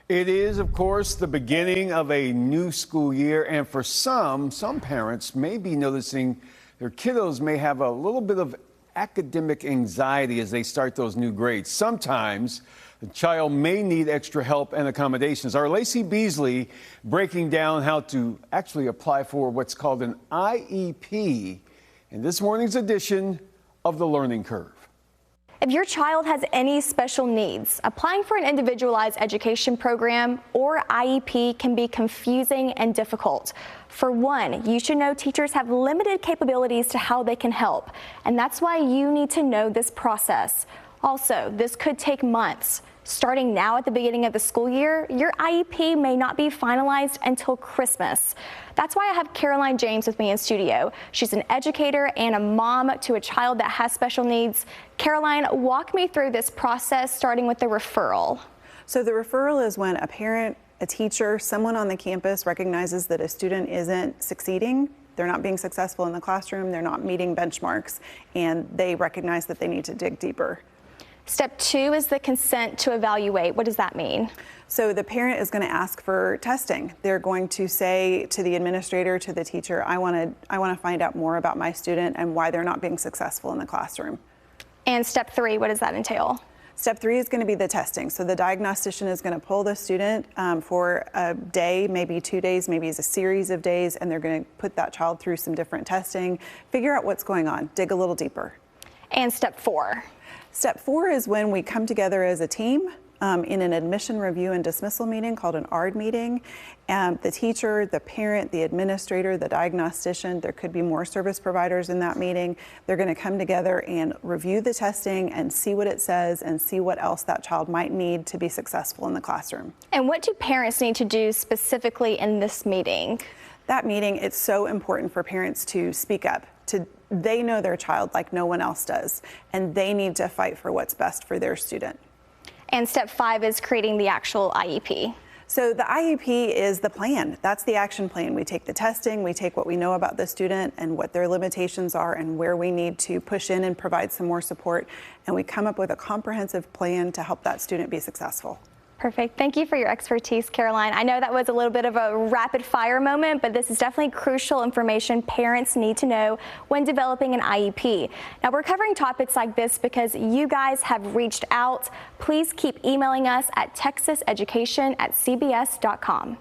It is, of course, the beginning of a new school year, and for some parents may be noticing their kiddos may have a little bit of academic anxiety as they start those new grades. Sometimes the child may need extra help and accommodations. Our Lacey Beasley breaking down how to actually apply for what's called an IEP in this morning's edition of The Learning Curve. If your child has any special needs, applying for an individualized education program or IEP can be confusing and difficult. For one, you should know teachers have limited capabilities to how they can help, and that's why you need to know this process. Also, this could take months. Starting now at the beginning of the school year, your IEP may not be finalized until Christmas. That's why I have Caroline James with me in studio. She's an educator and a mom to a child that has special needs. Caroline, walk me through this process, starting with the referral. So the referral is when a parent, a teacher, someone on the campus recognizes that a student isn't succeeding. They're not being successful in the classroom, they're not meeting benchmarks, and they recognize that they need to dig deeper. Step 2 is the consent to evaluate. What does that mean? So the parent is going to ask for testing. They're going to say to the administrator, to the teacher, I want to find out more about my student and why they're not being successful in the classroom. And step 3, what does that entail? Step 3 is going to be the testing. So the diagnostician is going to pull the student for a day, maybe 2 days, maybe it's a series of days, and they're going to put that child through some different testing, figure out what's going on, dig a little deeper. And step 4? Step 4 is when we come together as a team in an admission review and dismissal meeting called an ARD meeting. The teacher, the parent, the administrator, the diagnostician, there could be more service providers in that meeting. They're going to come together and review the testing and see what it says and see what else that child might need to be successful in the classroom. And what do parents need to do specifically in this meeting? That meeting, it's so important for parents to speak up. They know their child like no one else does, and they need to fight for what's best for their student. And step 5 is creating the actual IEP. So the IEP is the plan. That's the action plan. We take the testing, we take what we know about the student and what their limitations are and where we need to push in and provide some more support, and we come up with a comprehensive plan to help that student be successful. Perfect. Thank you for your expertise, Caroline. I know that was a little bit of a rapid fire moment, but this is definitely crucial information parents need to know when developing an IEP. Now, we're covering topics like this because you guys have reached out. Please keep emailing us at texaseducation@cbs.com.